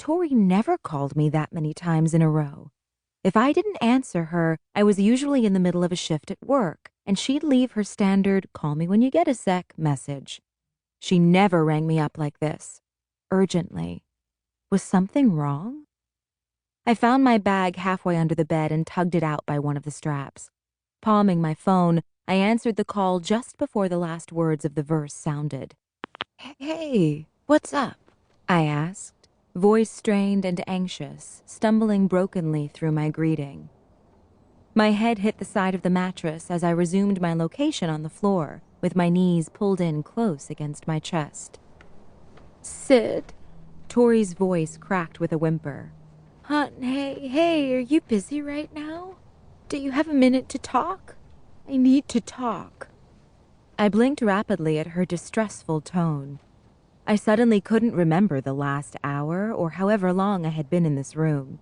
Tori never called me that many times in a row. If I didn't answer her, I was usually in the middle of a shift at work, and she'd leave her standard "call me when you get a sec" message. She never rang me up like this, urgently. Was something wrong? I found my bag halfway under the bed and tugged it out by one of the straps. Palming my phone, I answered the call just before the last words of the verse sounded. "Hey, what's up?" I asked, voice strained and anxious, stumbling brokenly through my greeting. My head hit the side of the mattress as I resumed my location on the floor, with my knees pulled in close against my chest. "Sid," Tori's voice cracked with a whimper. "Hun, hey, are you busy right now? Do you have a minute to talk? I need to talk." I blinked rapidly at her distressful tone. I suddenly couldn't remember the last hour or however long I had been in this room.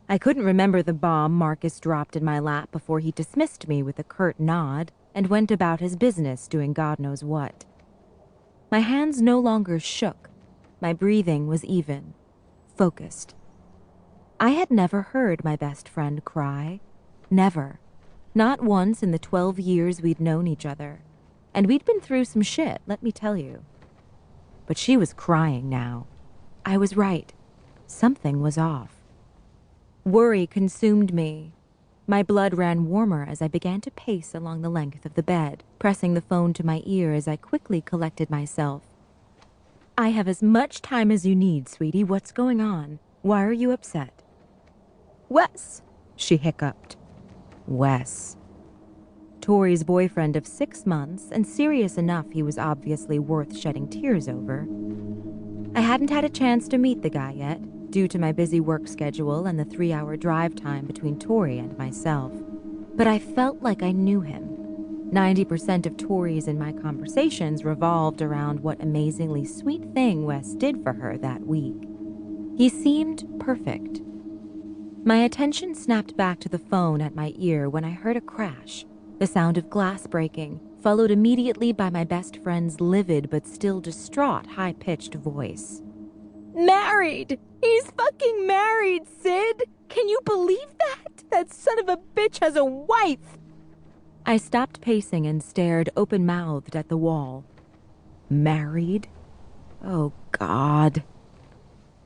I couldn't remember the bomb Marcus dropped in my lap before he dismissed me with a curt nod and went about his business doing God knows what. My hands no longer shook. My breathing was even, focused. I had never heard my best friend cry. Never. Not once in the 12 years we'd known each other. And we'd been through some shit, let me tell you. But she was crying now. I was right. Something was off. Worry consumed me. My blood ran warmer as I began to pace along the length of the bed, pressing the phone to my ear as I quickly collected myself. "I have as much time as you need, sweetie. What's going on? Why are you upset?" "Wes," she hiccuped. Wes. Tori's boyfriend of 6 months, and serious enough he was obviously worth shedding tears over. I hadn't had a chance to meet the guy yet, due to my busy work schedule and the 3-hour drive time between Tori and myself. But I felt like I knew him. 90% of Tori's and my conversations revolved around what amazingly sweet thing Wes did for her that week. He seemed perfect. My attention snapped back to the phone at my ear when I heard a crash. The sound of glass breaking, followed immediately by my best friend's livid but still distraught high-pitched voice. "Married! He's fucking married, Sid! Can you believe that? That son of a bitch has a wife!" I stopped pacing and stared open-mouthed at the wall. Married? Oh, God.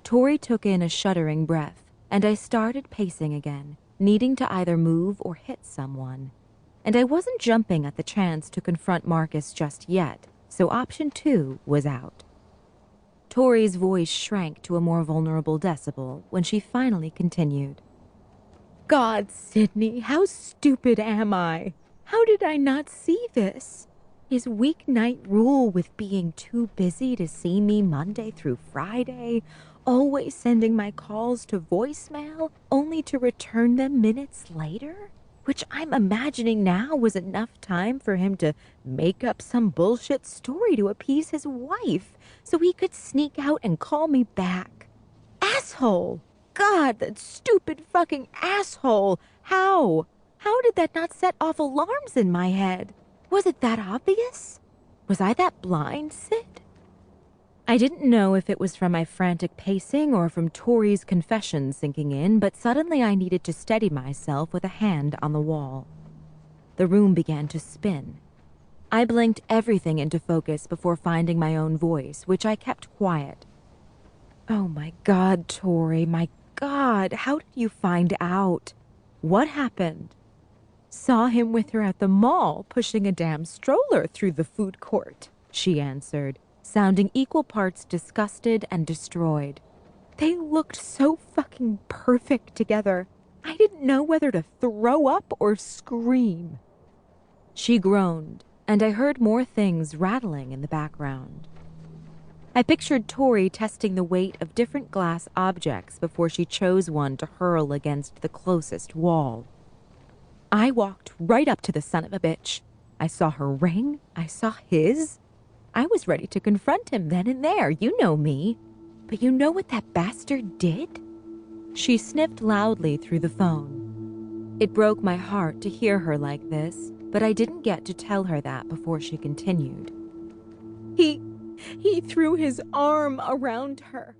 Tori took in a shuddering breath, and I started pacing again, needing to either move or hit someone. And I wasn't jumping at the chance to confront Marcus just yet, so option 2 was out. Tori's voice shrank to a more vulnerable decibel when she finally continued. "God, Sydney, how stupid am I? How did I not see this? His weeknight rule with being too busy to see me Monday through Friday, always sending my calls to voicemail only to return them minutes later? Which I'm imagining now was enough time for him to make up some bullshit story to appease his wife so he could sneak out and call me back. Asshole! God, that stupid fucking asshole! How? How did that not set off alarms in my head? Was it that obvious? Was I that blind, Sid? I didn't know if it was from my frantic pacing or from Tori's confession sinking in, but suddenly I needed to steady myself with a hand on the wall. The room began to spin. I blinked everything into focus before finding my own voice, which I kept quiet. "Oh my God, Tori, my God, how did you find out? What happened?" "Saw him with her at the mall, pushing a damn stroller through the food court," she answered, sounding equal parts disgusted and destroyed. "They looked so fucking perfect together. I didn't know whether to throw up or scream." She groaned, and I heard more things rattling in the background. I pictured Tori testing the weight of different glass objects before she chose one to hurl against the closest wall. I walked right up to the son of a bitch. I saw her ring. I saw his. I was ready to confront him then and there, you know me. But you know what that bastard did? She sniffed loudly through the phone. It broke my heart to hear her like this, but I didn't get to tell her that before she continued. He threw his arm around her.